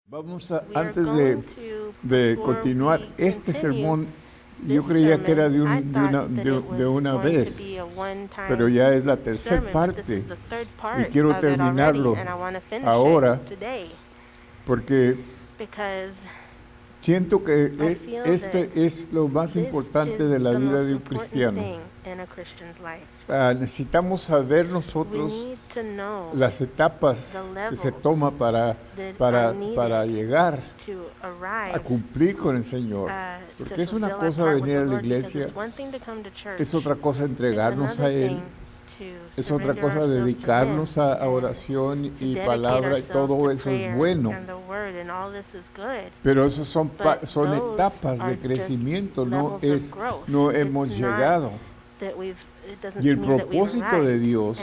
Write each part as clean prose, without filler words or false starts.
Vamos a, antes de continuar este sermón, yo creía que era de una vez, pero ya es la tercera parte y quiero terminarlo ahora porque siento que este es lo más importante de la vida de un cristiano. Necesitamos saber nosotros las etapas que se toma para llegar a cumplir con el Señor. Porque es una cosa venir a la iglesia, es otra cosa entregarnos a Él, es otra cosa dedicarnos a oración y palabra, y todo eso es bueno. Pero esos son etapas de crecimiento, no hemos llegado. Y el propósito de Dios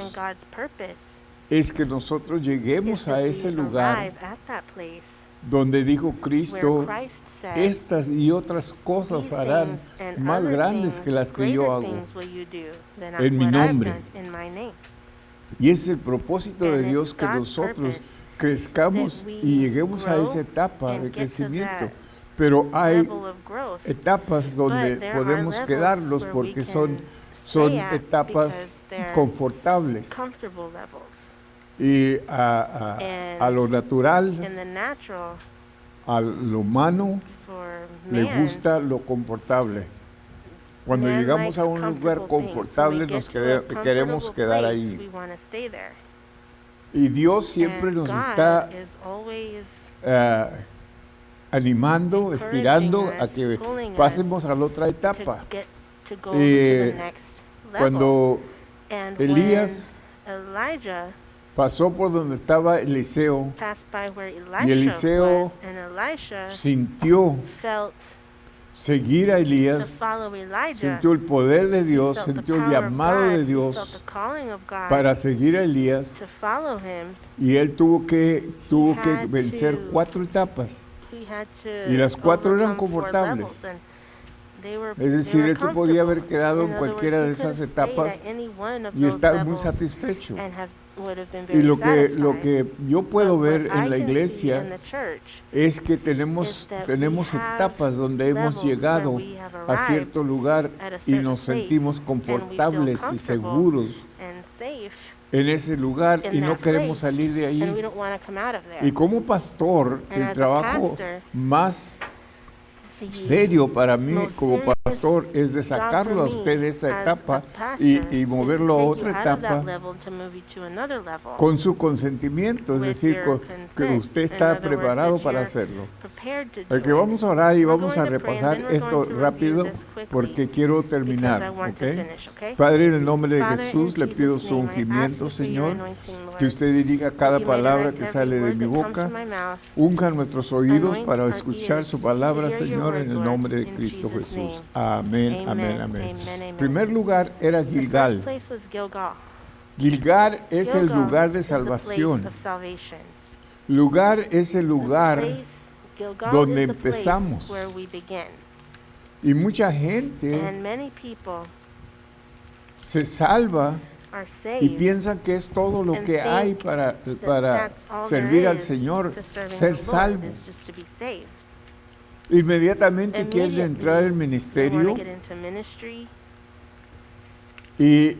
es que nosotros lleguemos a ese lugar donde dijo Cristo, estas y otras cosas harán más grandes que las que yo hago en mi nombre. Y es el propósito de Dios que nosotros crezcamos y lleguemos a esa etapa de crecimiento. Pero hay etapas donde podemos quedarnos porque son etapas confortables. Y a lo natural, a lo humano, le gusta lo confortable. Cuando llegamos a un lugar confortable, nos queremos quedar ahí. Y Dios siempre nos está animando, estirando a que pasemos a la otra etapa. Cuando Elías pasó por donde estaba Eliseo, y Eliseo sintió seguir a Elías, sintió el poder de Dios, sintió el llamado de Dios para seguir a Elías, y él tuvo que vencer 4 etapas, y las 4 eran confortables. Es decir, él se podía haber quedado en cualquiera de esas etapas y estar muy satisfecho. Y lo que yo puedo ver en la iglesia es que tenemos etapas donde hemos llegado a cierto lugar y nos sentimos confortables y seguros en ese lugar y no queremos salir de ahí. Y como pastor, el trabajo más serio para mí como pastor es de sacarlo a usted de esa etapa y moverlo a otra etapa con su consentimiento, es decir, que usted está preparado para hacerlo. Porque vamos a orar y vamos a repasar esto rápido porque quiero terminar. ¿Okay? Padre, en el nombre de Jesús le pido su ungimiento, Señor, que usted dirija cada palabra que sale de mi boca, unja nuestros oídos para escuchar su palabra, Señor, en el nombre de Cristo Jesús. Amén, amén, amén. En primer lugar era Gilgal. Gilgal es el lugar de salvación. Lugar es el lugar donde empezamos. Y mucha gente se salva y piensan que es todo lo que hay para servir al Señor, ser salvo. Inmediatamente quieren entrar al ministerio y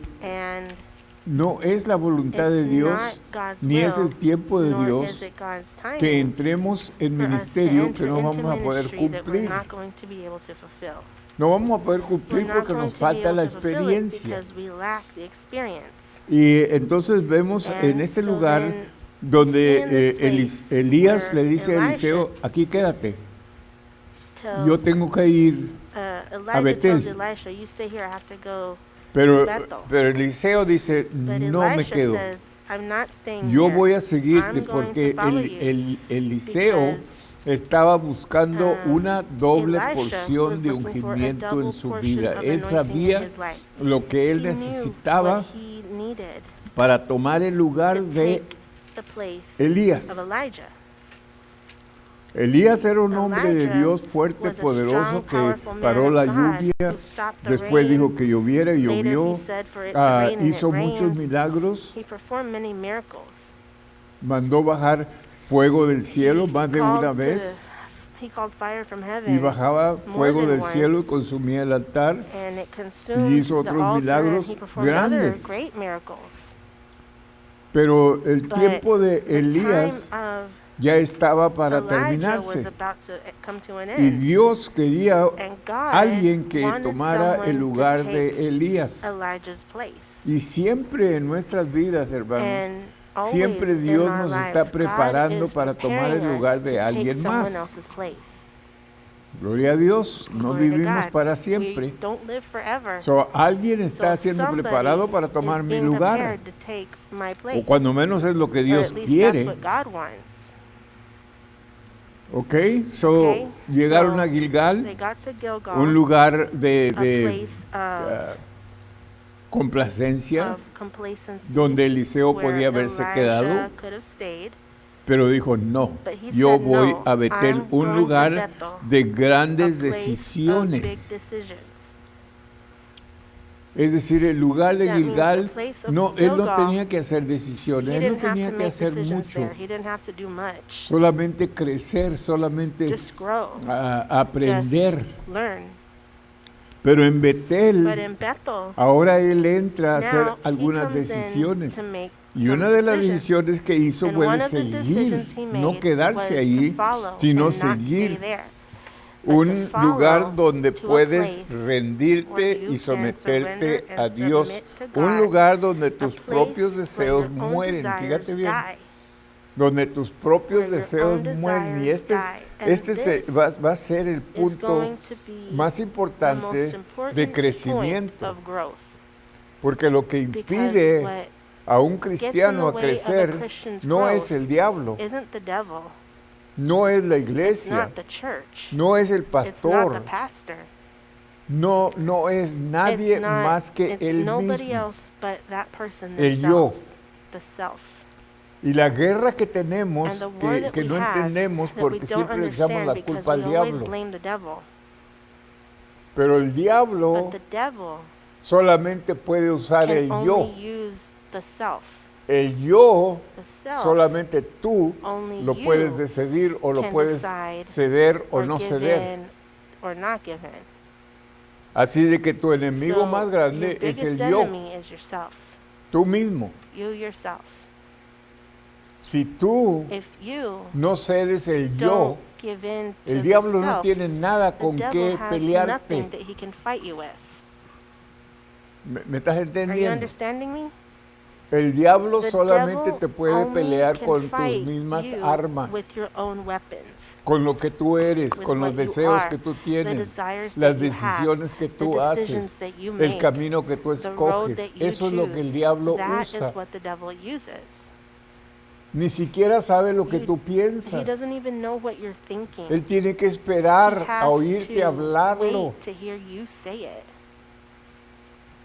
no es la voluntad de Dios ni es el tiempo de Dios que entremos en ministerio que no vamos a poder cumplir. No vamos a poder cumplir porque nos falta la experiencia. Y entonces vemos en este lugar donde Elías le dice a Eliseo, aquí quédate. Yo tengo que ir a Betel. Pero Eliseo dice, no me quedo. Yo voy a seguirte porque Eliseo estaba buscando una doble porción de ungimiento en su vida. Él sabía lo que él necesitaba para tomar el lugar de Elías. Elías era un hombre de Dios fuerte, poderoso, que paró la lluvia, después dijo que lloviera y llovió, hizo muchos milagros, mandó bajar fuego del cielo más de una vez. Y bajaba fuego del cielo y consumía el altar. Y hizo otros milagros grandes. Pero el tiempo de Elías ya estaba para terminarse. Y Dios quería alguien que tomara el lugar de Elías. Y siempre en nuestras vidas, hermanos, siempre Dios nos está preparando para tomar el lugar de alguien más. Gloria a Dios, no vivimos para siempre. Alguien está siendo preparado para tomar mi lugar. O cuando menos es lo que Dios quiere. Llegaron a Gilgal, un lugar de complacencia, donde Eliseo podía haberse quedado, pero dijo, no, yo voy a Betel, un lugar de grandes decisiones. Es decir, el lugar de Gilgal, él no tenía que hacer decisiones, él no tenía que hacer mucho, solamente crecer, solamente aprender. Pero en Betel, ahora él entra a hacer algunas decisiones. Y una de las decisiones que hizo fue seguir, no quedarse ahí, sino seguir. Un lugar donde puedes rendirte y someterte a Dios. Un lugar donde tus propios deseos mueren. Fíjate bien. Donde tus propios deseos mueren. Y este va a ser el punto más importante de crecimiento. Porque lo que impide a un cristiano a crecer no es el diablo. No es la iglesia, no es el pastor, no es nadie más que él mismo, el yo. Y la guerra que tenemos, que no entendemos porque siempre le echamos la culpa al diablo. Pero el diablo solamente puede usar el yo. El yo, solamente tú lo puedes decidir o lo puedes ceder o no ceder. Así de que tu enemigo más grande es el yo. Tú mismo. Si tú no cedes el yo, el diablo no tiene nada con qué pelearte. ¿Me estás entendiendo? El diablo solamente te puede pelear con tus mismas armas, con lo que tú eres, con los deseos que tú tienes, las decisiones que tú haces, el camino que tú escoges. Eso es lo que el diablo usa. Ni siquiera sabe lo que tú piensas. Él tiene que esperar a oírte hablarlo.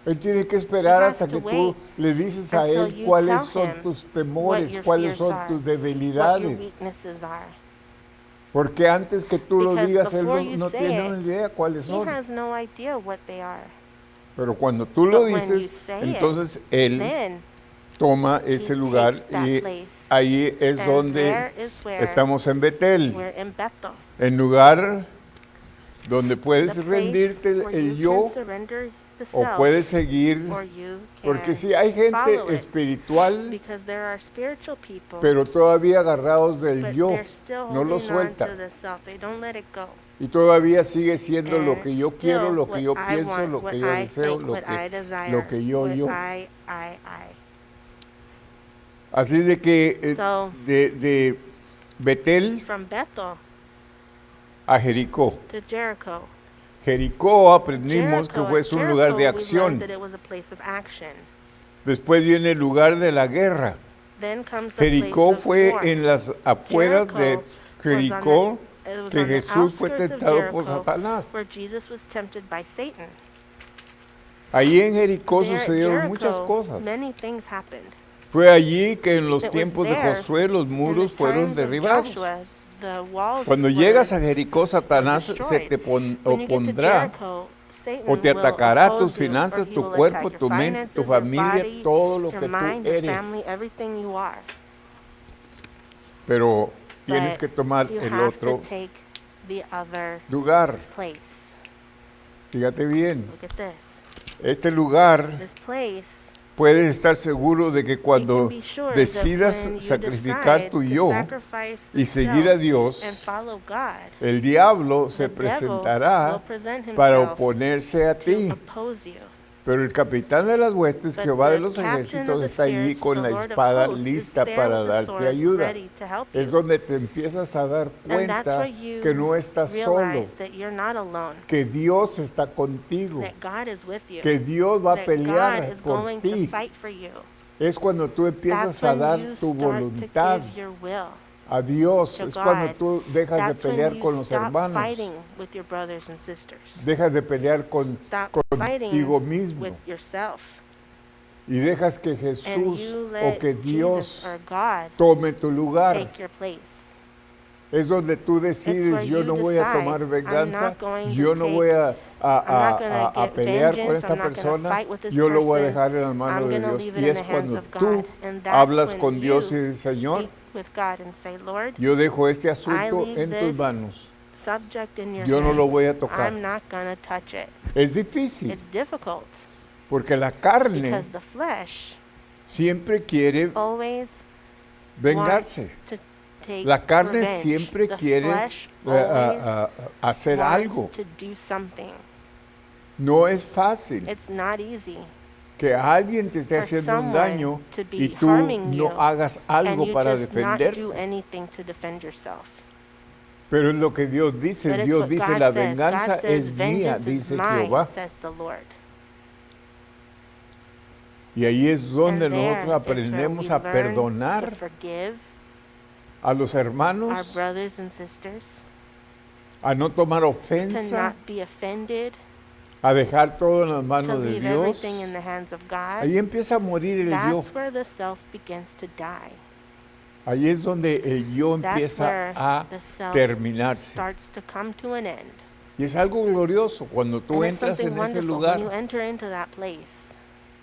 Él tiene que esperar hasta que tú le dices a él cuáles son tus temores, cuáles son tus debilidades. Porque antes que tú lo digas, él no tiene una idea cuáles son. Pero cuando tú lo dices, entonces él toma ese lugar y ahí es donde estamos en Betel. En lugar donde puedes rendirte el yo o puedes seguir, porque si hay gente espiritual, pero todavía agarrados del yo, no lo suelta. Y todavía sigue siendo lo que yo quiero, lo que yo pienso, lo que yo deseo, lo que yo. Así de que de Betel a Jericó. Jericó aprendimos que fue un lugar de acción. Después viene el lugar de la guerra. Jericó fue en las afueras de Jericó que Jesús fue tentado por Satanás. Allí en Jericó sucedieron muchas cosas. Fue allí que en los tiempos de Josué los muros fueron derribados. Cuando llegas a Jericó, Satanás se te opondrá o te atacará tus finanzas, tu cuerpo, tu mente, tu familia, todo lo que tú eres. Pero tienes que tomar el otro lugar. Fíjate bien. Este lugar, puedes estar seguro de que cuando decidas sacrificar tu yo y seguir a Dios, el diablo se presentará para oponerse a ti. Pero el capitán de las huestes, Jehová de los ejércitos, está allí con la espada lista para darte ayuda. Es donde te empiezas a dar cuenta que no estás solo, que Dios está contigo, que Dios va a pelear por ti. Es cuando tú empiezas a dar tu voluntad a Dios. Es cuando tú dejas de pelear con los hermanos, dejas de pelear contigo mismo y dejas que Jesús o que Dios tome tu lugar. Es donde tú decides, yo no voy a tomar venganza, yo no voy a pelear con esta persona, yo lo voy a dejar en las manos de Dios. Y es cuando tú hablas con Dios y dices, Señor, yo dejo este asunto en tus manos. Yo no lo voy a tocar. Es difícil. Porque la carne siempre quiere vengarse. La carne siempre quiere hacer algo. No es fácil que alguien te esté haciendo un daño y tú no hagas algo para defenderte. Pero es lo que Dios dice. Dios dice, la venganza es mía, dice Jehová. Y ahí es donde nosotros aprendemos a perdonar a los hermanos, a no tomar ofensa, a dejar todo en las manos de Dios. Ahí empieza a morir el yo. Ahí es donde el yo empieza a terminarse. Y es algo glorioso cuando tú entras en ese lugar.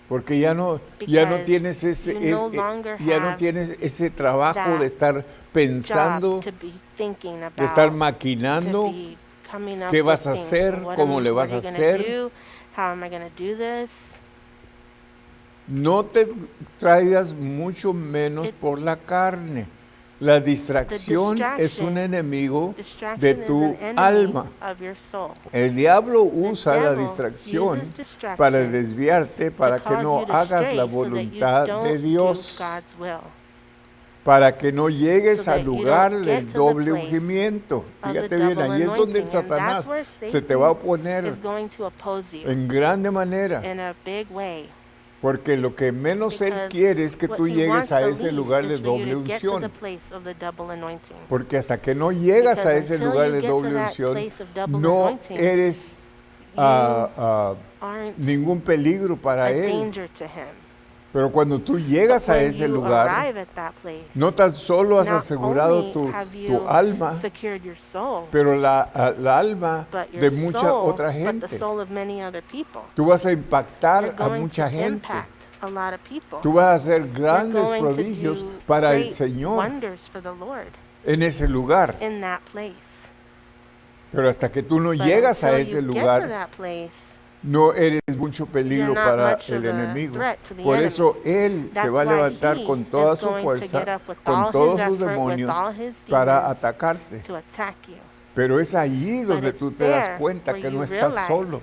Porque ya no tienes ese trabajo de estar pensando, de estar maquinando qué vas a hacer, cómo le vas a hacer. No te traigas mucho menos por la carne. La distracción es un enemigo de tu alma. El diablo usa la distracción para desviarte, para que no hagas la voluntad de Dios, para que no llegues al lugar del doble ungimiento. Fíjate bien, ahí es donde el Satanás se te va a oponer en grande manera. Porque lo que menos él quiere es que tú llegues a ese lugar de doble unción. Porque hasta que no llegas a ese lugar de doble unción, no eres ningún peligro para él. Pero cuando tú llegas a ese lugar, no tan solo has asegurado tu alma, pero la alma de mucha otra gente. Tú vas a impactar a mucha gente. Tú vas a hacer grandes prodigios para el Señor en ese lugar. Pero hasta que tú no llegas a ese lugar, no eres mucho peligro para el enemigo. Por eso él se va a levantar con toda su fuerza, con todos sus demonios, para atacarte. Pero es allí donde tú te das cuenta que no estás solo.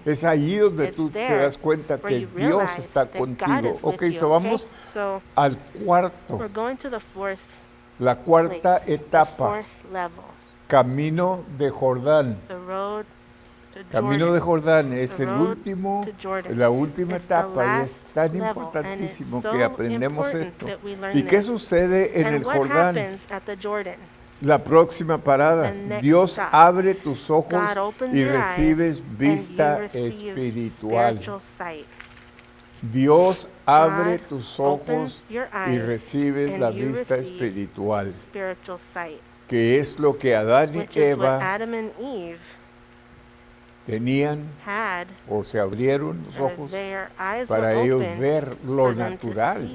Es allí donde tú te das cuenta que Dios está contigo. Ok, vamos al cuarto. La cuarta etapa. Camino de Jordán. Camino de Jordán es la última etapa y es tan importantísimo que aprendemos esto. ¿Y qué sucede en el Jordán? La próxima parada, Dios abre tus ojos y recibes vista espiritual. Dios abre tus ojos y recibes la vista espiritual, que es lo que Adán y Eva tenían o se abrieron los ojos para ellos ver lo natural.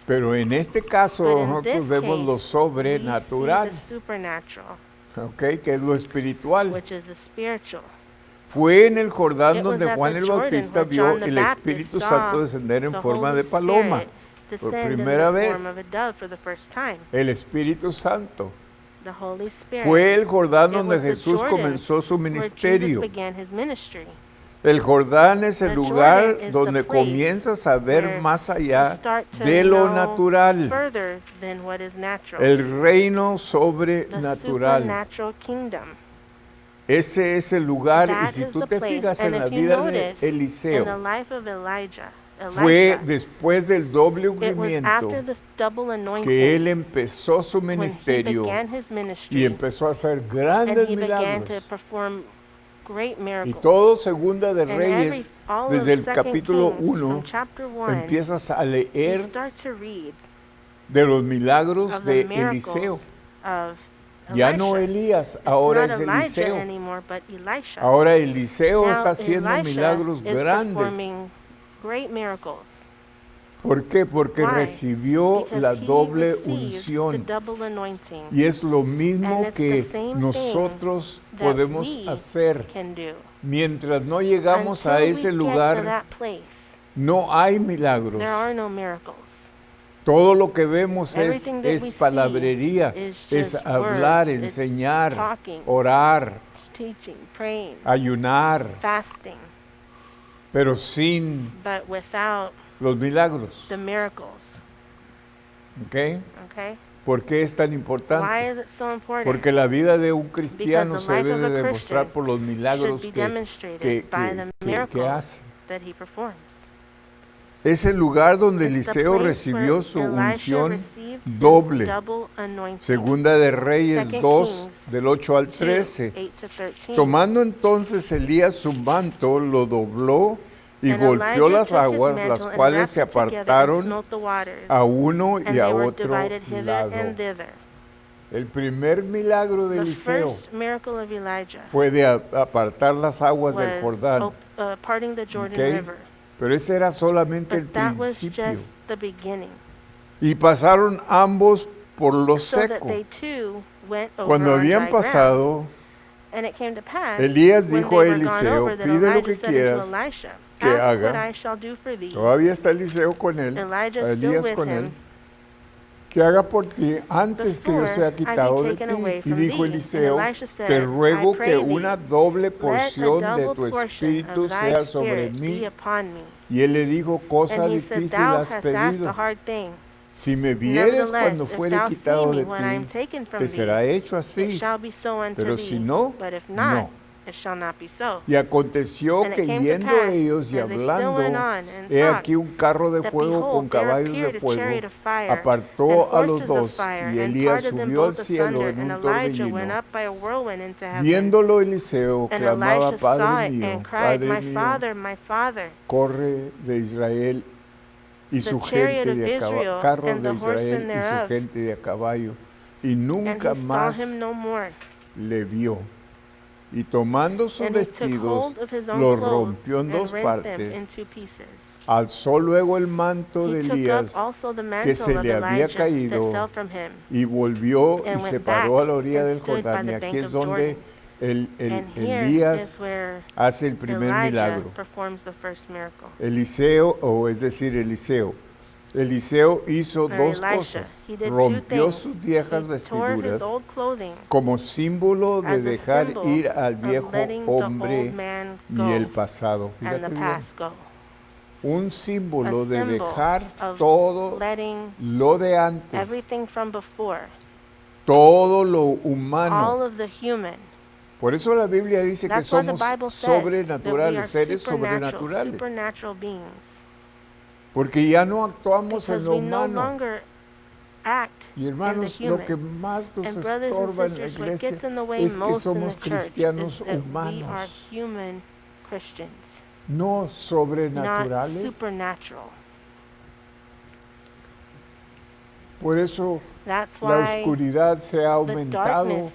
Pero en este caso nosotros vemos lo sobrenatural, que es lo espiritual. Fue en el Jordán donde Juan el Bautista vio el Espíritu Santo descender en forma de paloma por primera vez. El Espíritu Santo. Fue el Jordán donde Jesús comenzó su ministerio. El Jordán es el lugar donde comienzas a ver más allá de lo natural. El reino sobrenatural. Ese es el lugar, y si tú te fijas en la vida de Eliseo, fue después del doble ungimiento que él empezó su ministerio y empezó a hacer grandes milagros. Y todo Segunda de Reyes, desde el capítulo 1, empiezas a leer de los milagros de Eliseo. Ya no Elías, ahora es Eliseo. Ahora Eliseo está haciendo milagros grandes. ¿Por qué? Porque recibió la doble unción. Y es lo mismo que nosotros podemos hacer. Mientras no llegamos a ese lugar, no hay milagros. Todo lo que vemos es palabrería, es hablar, enseñar, orar, ayunar, pero sin los milagros. ¿Okay? ¿Por qué es tan importante? Porque la vida de un cristiano se debe de demostrar por los milagros que hace. Es el lugar donde Eliseo recibió su unción doble. Segunda de Reyes 2, del 8 al 13. Tomando entonces Elías su manto, lo dobló y golpeó las aguas, las cuales se apartaron a uno y a otro lado. El primer milagro de Eliseo fue de apartar las aguas del Jordán. Pero ese era solamente el principio. Y pasaron ambos por lo seco. Cuando habían pasado, Elías dijo a Eliseo, pide lo que quieras que haga. Todavía está Eliseo con él, Elías con él. Que haga por ti antes que yo sea quitado de ti. Y dijo Eliseo, te ruego que una doble porción de tu espíritu sea sobre mí. Y él le dijo, cosa difícil has pedido. Si me vieres cuando fuere quitado de ti, te será hecho así. Pero si no, no. Y aconteció que yendo ellos y hablando, he aquí un carro de fuego con caballos de fuego apartó a los dos, y Elías subió al cielo en un torbellino. Viéndolo Eliseo clamaba, Padre mío, corre de Israel y su gente de caballo, carros de Israel y su gente de a caballo. Y nunca más le vio. Y tomando sus vestidos, los rompió en dos partes. Alzó luego el manto de Elías que se le había caído y volvió y se paró a la orilla del Jordán. Y aquí es donde Elías hace el primer milagro. Eliseo hizo dos cosas. Rompió sus viejas vestiduras como símbolo de dejar ir al viejo hombre y el pasado. Fíjate bien. Un símbolo de dejar todo lo de antes, todo lo humano. Por eso la Biblia dice que somos sobrenaturales, seres sobrenaturales. Porque ya no actuamos en lo humano. Y hermanos, lo que más nos estorba en la iglesia es que somos cristianos humanos, no sobrenaturales. Por eso la oscuridad se ha aumentado,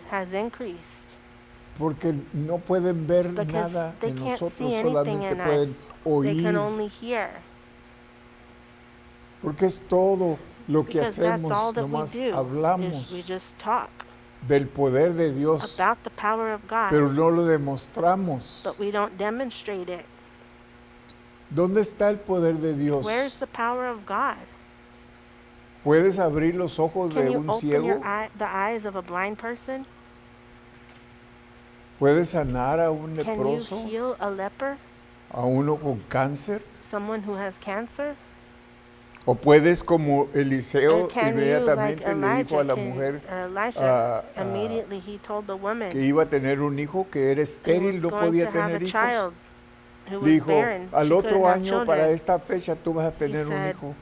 Porque no pueden ver nada en nosotros, solamente pueden oír. Porque es todo lo que hacemos, nomás hablamos del poder de Dios, pero no lo demostramos. ¿Dónde está el poder de Dios? ¿Puedes abrir los ojos de un ciego? ¿Puedes sanar a un leproso? ¿A uno con cáncer? ¿O puedes, como Eliseo, inmediatamente le dijo a la mujer que iba a tener un hijo, que era estéril, no podía tener hijos? Dijo, al otro año, para esta fecha, tú vas a tener un hijo.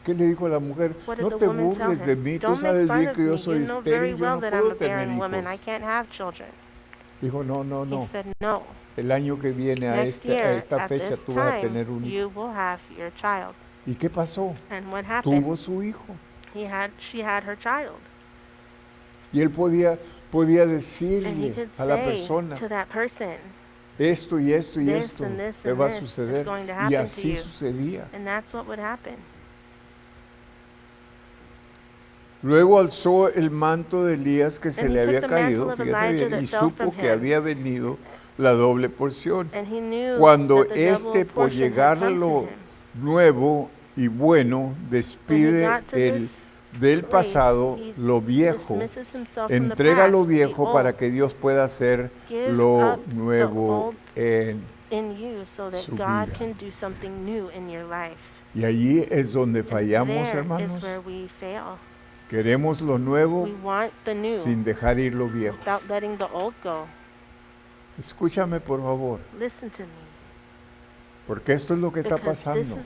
¿Qué le dijo a la mujer? No te burles de mí, tú sabes bien que yo soy estéril, yo no puedo tener hijos. Dijo, no. El año que viene a esta fecha tú vas a tener un hijo. ¿Y qué pasó? Tuvo su hijo. Y él podía decirle a la persona, esto y esto y esto te va a suceder. Y así sucedía. Luego alzó el manto de Elías que se le había caído, fíjate bien, y supo que había venido la doble porción. Cuando por llegar lo nuevo y bueno, despide del pasado lo viejo, entrega lo viejo para que Dios pueda hacer lo nuevo en su vida. Y allí es donde fallamos, hermanos. Queremos lo nuevo sin dejar ir lo viejo. Escúchame, por favor. Porque esto es lo que está pasando.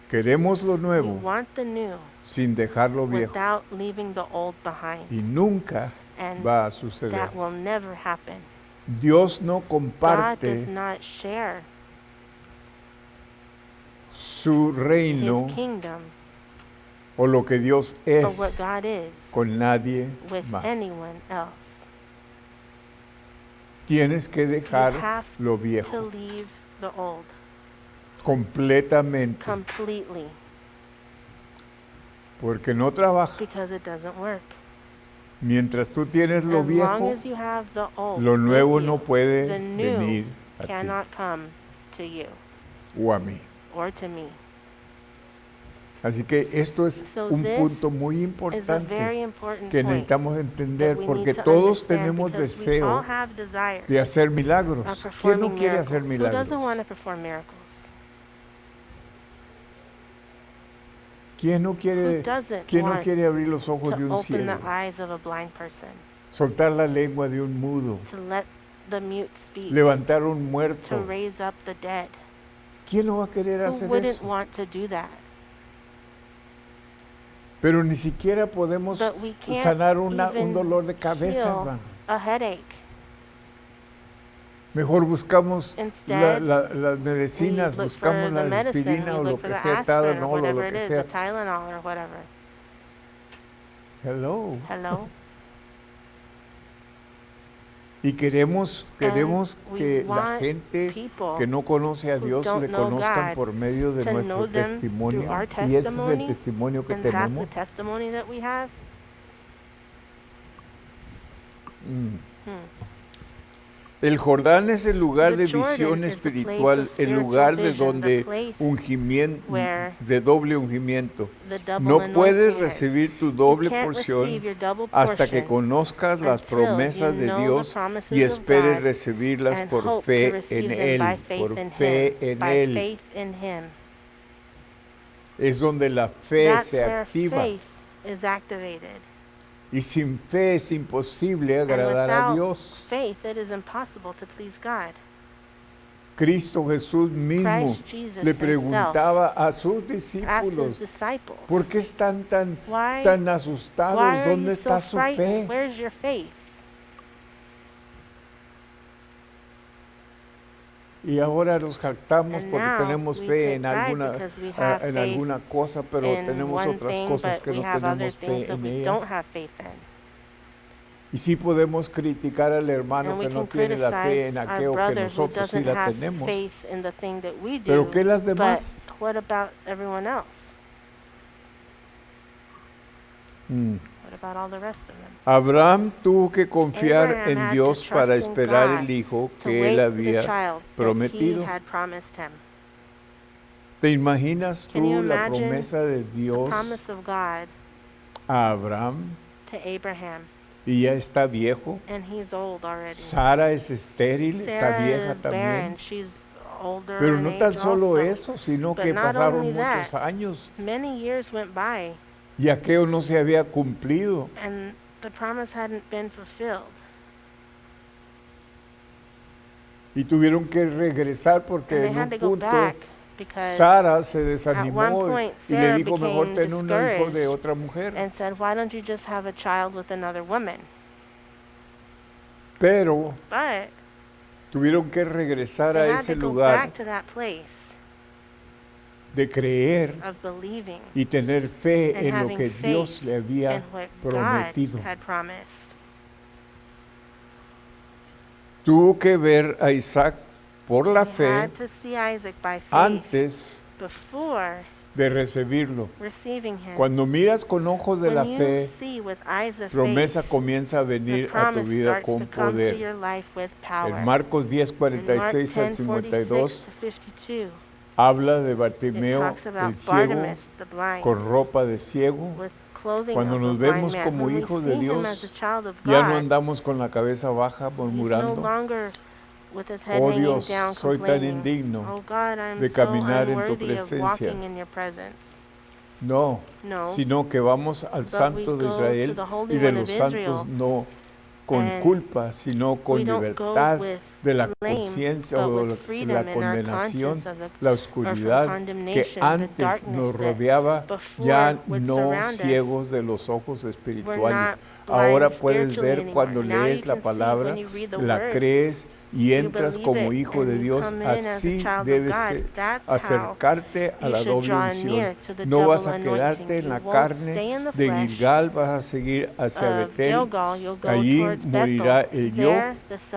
Queremos lo nuevo sin dejar lo viejo. Y nunca va a suceder. Dios no comparte su reino o lo que Dios es con nadie más. Tienes que dejar lo viejo completamente, porque no trabaja. Mientras tú tienes lo viejo, lo nuevo no puede venir a ti o a mí. Así que esto es un punto muy importante que necesitamos entender, porque todos tenemos deseo de hacer milagros. ¿Quién no quiere hacer milagros? ¿Quién no quiere abrir los ojos de un ciego? Soltar la lengua de un mudo. Levantar un muerto. ¿Quién no va a querer hacer eso? Pero ni siquiera podemos sanar un dolor de cabeza, hermano. Mejor buscamos las medicinas, buscamos la aspirina o lo que sea, Tylenol o lo que sea. Hello. Y queremos que la gente que no conoce a Dios le conozcan por medio de nuestro testimonio. Y ese es el testimonio que tenemos. El Jordán es el lugar de visión espiritual, el lugar de doble ungimiento. No puedes recibir tu doble porción hasta que conozcas las promesas de Dios y esperes recibirlas por fe en Él. Por fe en Él. Es donde la fe se activa. Y sin fe es imposible agradar a Dios. Cristo Jesús mismo le preguntaba a sus discípulos, ¿por qué están tan asustados? ¿Dónde está su fe? Y ahora nos jactamos porque tenemos fe en alguna, cosa, pero tenemos otras cosas que no tenemos fe en ellas. Y sí podemos criticar al hermano que no tiene la fe en aquello que nosotros sí la tenemos. Pero ¿qué las demás? Abraham tuvo que confiar en Dios para esperar el hijo que él había prometido. ¿Te imaginas tú la promesa de Dios a Abraham? Y ya está viejo. Sara es estéril, está vieja también. Pero no tan solo eso, sino que pasaron muchos años. Y aquello no se había cumplido. Y tuvieron que regresar porque en un punto Sara se desanimó y le dijo, mejor ten un hijo de otra mujer. Pero tuvieron que regresar a ese lugar de creer y tener fe en lo que Dios le había prometido. Tuvo que ver a Isaac por la fe antes de recibirlo. Cuando miras con ojos de la fe, promesa comienza a venir a tu vida con poder. En Marcos 10, 46 al 52, habla de Bartimeo, el ciego, con ropa de ciego. Cuando nos vemos como hijos de Dios, ya no andamos con la cabeza baja murmurando, oh Dios, soy tan indigno de caminar en tu presencia. No, sino que vamos al Santo de Israel y de los santos no con culpa, sino con libertad de la conciencia o la condenación, la oscuridad que antes nos rodeaba, ya no ciegos de los ojos espirituales. Ahora puedes ver cuando lees la palabra, la crees y entras como hijo de Dios. Así debes acercarte a la doble unción. No vas a quedarte en la carne de Gilgal, vas a seguir hacia Betel. Allí morirá el yo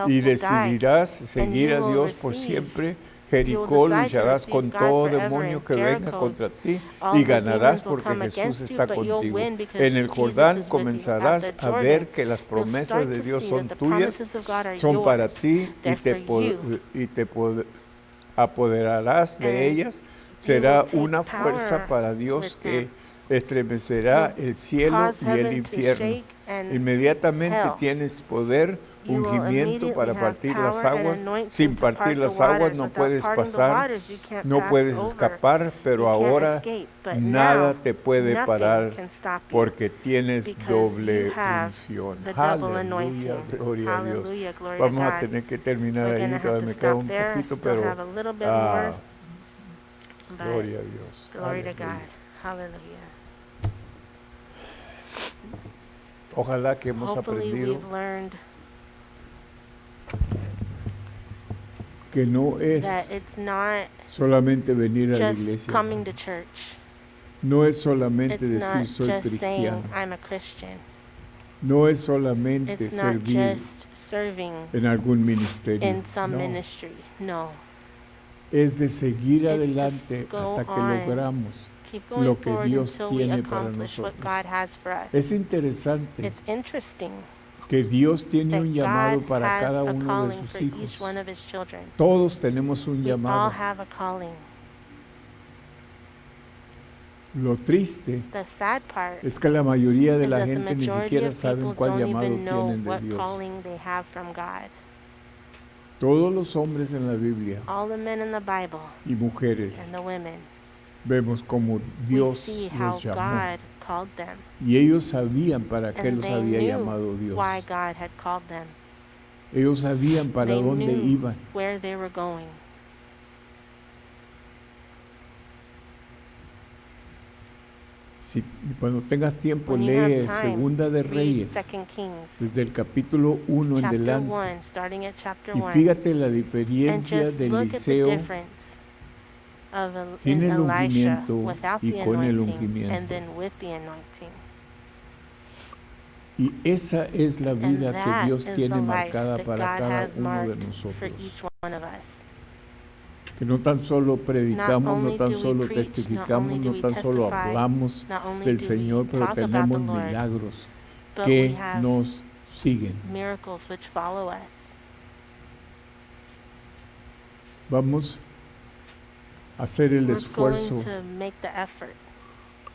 y decidirás seguir a Dios por siempre. Jericó lucharás con todo demonio que venga contra ti y ganarás porque Jesús está contigo. En el Jordán comenzarás a ver que las promesas de Dios son tuyas, son para ti y te apoderarás de ellas. Será una fuerza para Dios que estremecerá el cielo y el infierno. Inmediatamente tienes poder, ungimiento para partir las aguas. Sin partir las aguas no puedes pasar, no puedes escapar, pero ahora nada te puede parar porque tienes doble unción. Aleluya, gloria a Dios. Vamos a tener que terminar ahí, todavía me queda un poquito, pero gloria a Dios. Aleluya. Ojalá que hemos aprendido que no es solamente venir a la iglesia. No es solamente decir soy cristiano. No es solamente servir en algún ministerio. No. Es de seguir adelante hasta que logramos lo que Dios tiene para nosotros. Es interesante que Dios tiene un llamado para cada uno de sus hijos. Todos tenemos un llamado. Lo triste es que la mayoría de la gente ni siquiera saben cuál llamado tienen de Dios. Todos los hombres en la Biblia y mujeres vemos como Dios los llamó. Y ellos sabían para qué los había llamado Dios. Ellos sabían para dónde iban. Si, cuando tengas tiempo, lee Segunda de Reyes, desde el capítulo 1 en adelante. Y fíjate la diferencia de Eliseo sin el ungimiento y con el ungimiento. Y esa es la vida que Dios tiene marcada para cada uno de nosotros. Que no tan solo predicamos, no tan solo testificamos, no tan solo hablamos del Señor, pero tenemos milagros que nos siguen. Vamos a hacer el esfuerzo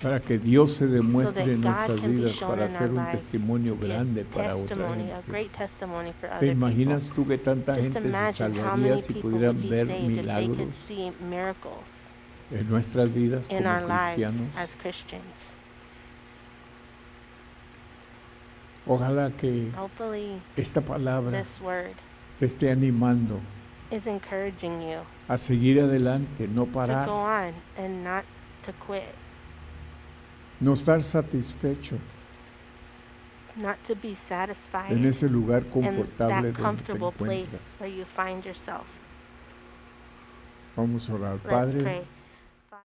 para que Dios se demuestre en nuestras vidas, para hacer un testimonio grande para otra gente. ¿Te imaginas tú que tanta gente se salvaría si pudieran ver milagros en nuestras vidas como cristianos? Ojalá que esta palabra te esté animando a seguir adelante, no parar, no estar satisfecho en ese lugar confortable donde te encuentras. Vamos a orar. Padre,